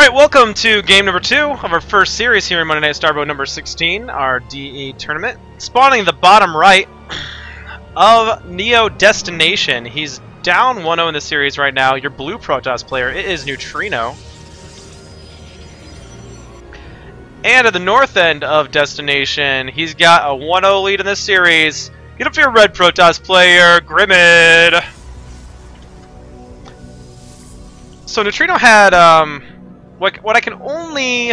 Alright, welcome to game number 2 of our first series here in Monday Night Starboat number 16, our DE tournament. Spawning the bottom right of Neo Destination. He's down 1-0 in the series right now. Your blue Protoss player, it is Neutrino. And at the north end of Destination, he's got a 1-0 lead in this series. Get up for your red Protoss player, Grimmid. So Neutrino had what I can only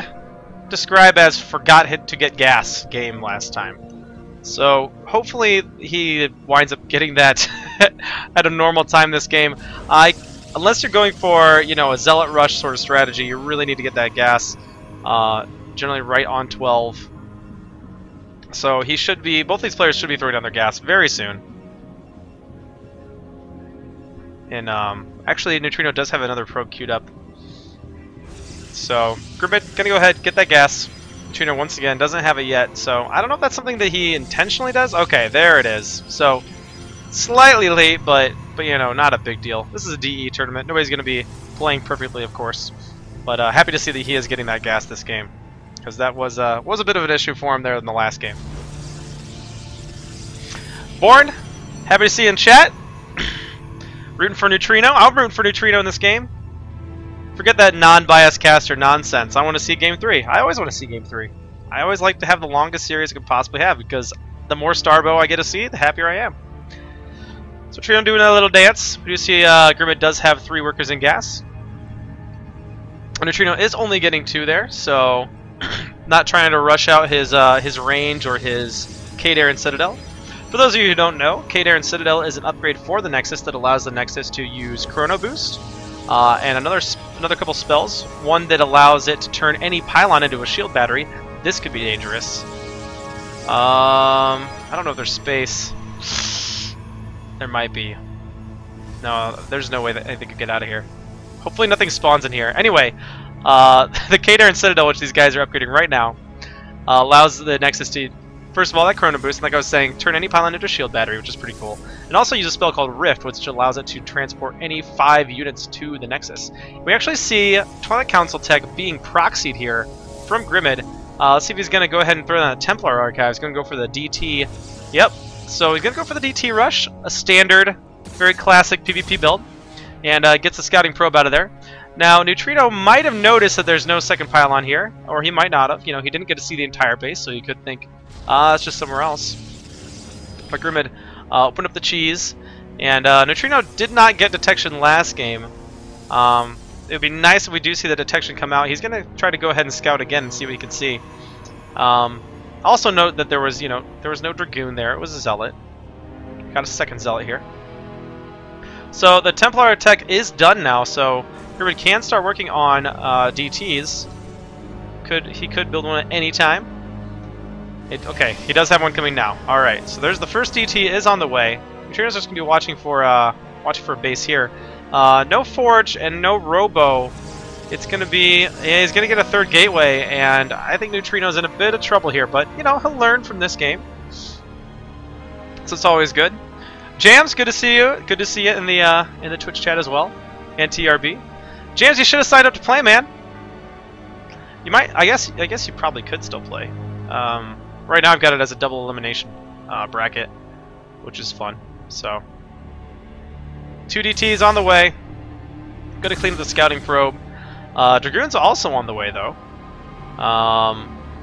describe as forgot to get gas game last time. So hopefully he winds up getting that at a normal time this game. Unless you're going for, you know, a zealot rush sort of strategy, you really need to get that gas generally right on 12. So he should be, both these players should be throwing down their gas very soon. And actually Neutrino does have another probe queued up. So, Grimmid, gonna go ahead, get that gas. Neutrino, once again, doesn't have it yet, so I don't know if that's something that he intentionally does. Okay, there it is. So, slightly late, but you know, not a big deal. This is a DE tournament. Nobody's gonna be playing perfectly, of course. But happy to see that he is getting that gas this game, because that was a bit of an issue for him there in the last game. Born, happy to see you in chat. Rooting for Neutrino. I'm rooting for Neutrino in this game. Forget that non-biased caster nonsense. I want to see Game 3. I always want to see Game 3. I always like to have the longest series I could possibly have, because the more Starbow I get to see, the happier I am. So Neutrino doing a little dance. We do see Grimmid does have 3 workers in gas. Neutrino is only getting 2 there, so not trying to rush out his range or his K-Dare and Citadel. For those of you who don't know, K-Dare and Citadel is an upgrade for the Nexus that allows the Nexus to use Chrono Boost. And another couple spells. One that allows it to turn any pylon into a shield battery. This could be dangerous. I don't know if there's space. There might be. No, there's no way that anything could get out of here. Hopefully nothing spawns in here. Anyway, the K-Dare and Citadel, which these guys are upgrading right now, allows the Nexus to, first of all, that Chrono Boost, and like I was saying, turn any pylon into a shield battery, which is pretty cool. And also use a spell called Rift, which allows it to transport any 5 units to the Nexus. We actually see Twilight Council tech being proxied here from Grimmid. Let's see if he's going to go ahead and throw down the Templar Archive. He's going to go for the DT. Yep, so he's going to go for the DT Rush, a standard, very classic PvP build, and gets the Scouting Probe out of there. Now, Neutrino might have noticed that there's no second pylon here, or he might not have. You know, he didn't get to see the entire base, so he could think, it's just somewhere else. But Grimmid opened up the cheese, and Neutrino did not get detection last game. It would be nice if we do see the detection come out. He's going to try to go ahead and scout again and see what he can see. Also note that there was no Dragoon there. It was a Zealot. Got a second Zealot here. So the Templar tech is done now, so Grimmid can start working on DTs. He could build one at any time. Okay, he does have one coming now. Alright, so there's the first DT is on the way. Neutrino's just going to be watching for a base here. No Forge and no Robo. It's going to be, he's going to get a third gateway, and I think Neutrino's in a bit of trouble here, but, you know, he'll learn from this game. So it's always good. Jams, good to see you. Good to see you in the Twitch chat as well. And TRB. Jams, you should have signed up to play, man. You might, I guess you probably could still play. Right now I've got it as a double elimination bracket, which is fun. So, 2 DTs on the way. Gonna clean up the Scouting Probe. Dragoon's also on the way though.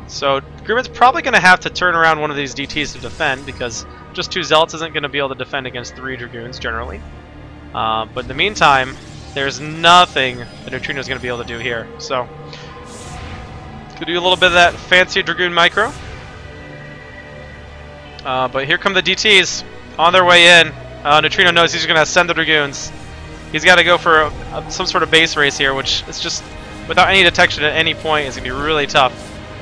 So Grimmid's probably gonna have to turn around one of these DTs to defend, because just 2 Zealots isn't gonna be able to defend against 3 Dragoons generally. But in the meantime, there's nothing that Neutrino's gonna be able to do here. So, gonna do a little bit of that fancy Dragoon micro. But here come the DTs on their way in. Neutrino knows he's going to send the Dragoons. He's got to go for some sort of base race here, which is just, without any detection at any point, is going to be really tough.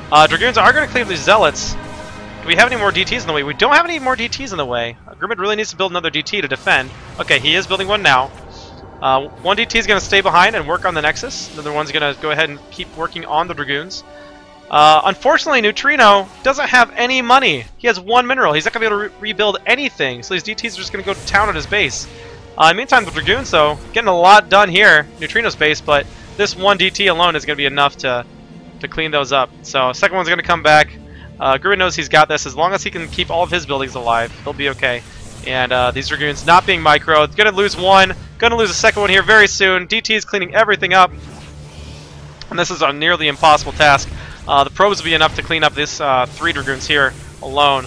Dragoons are going to clear these Zealots. Do we have any more DTs in the way? We don't have any more DTs in the way. Grimmid really needs to build another DT to defend. Okay, he is building one now. One DT is going to stay behind and work on the Nexus. The other one's going to go ahead and keep working on the Dragoons. Unfortunately, Neutrino doesn't have any money. He has 1 mineral. He's not going to be able to rebuild anything, so these DTs are just going to go to town on his base. Meantime, the Dragoons, though, getting a lot done here. Neutrino's base, but this one DT alone is going to be enough to clean those up. So second one's going to come back. Grimmid knows he's got this. As long as he can keep all of his buildings alive, he'll be okay. And these Dragoons not being micro. It's going to lose one. Going to lose a second one here very soon. DT is cleaning everything up. And this is a nearly impossible task. The probes will be enough to clean up this 3 Dragoons here alone.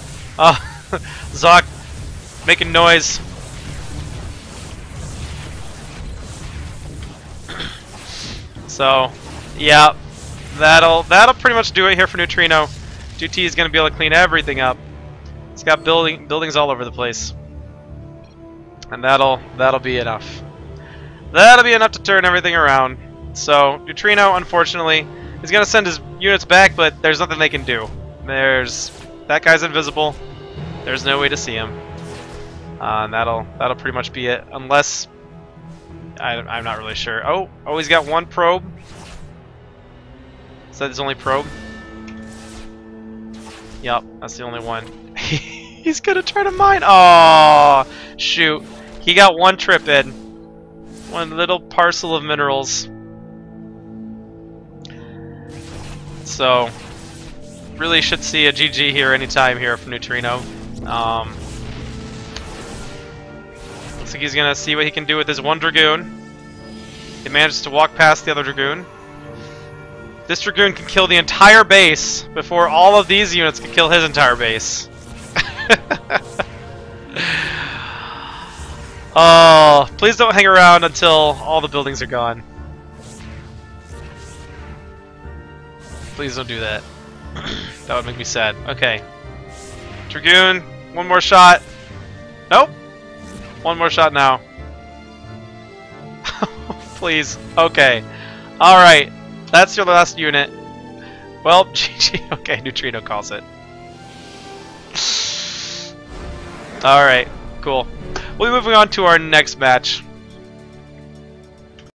Zoc making noise. So, yeah, that'll pretty much do it here for Neutrino. GT is going to be able to clean everything up. It's got buildings all over the place, and that'll be enough. That'll be enough to turn everything around. So Neutrino, unfortunately, is going to send his units back, but there's nothing they can do. That guy's invisible. There's no way to see him. And that'll pretty much be it, unless I'm not really sure. Oh, he's got one probe. Is that his only probe? Yep, that's the only one. He's gonna try to mine. Oh, shoot! He got one trip in. One little parcel of minerals. So, really should see a GG here anytime here from Neutrino. Looks like he's gonna see what he can do with his one Dragoon. He manages to walk past the other Dragoon. This Dragoon can kill the entire base before all of these units can kill his entire base. Oh, please don't hang around until all the buildings are gone. Please don't do that. That would make me sad. Okay. Dragoon, one more shot. Nope. One more shot now. Please. Okay. Alright. That's your last unit. Well, GG. Okay, Neutrino calls it. Alright. Cool. We'll be moving on to our next match.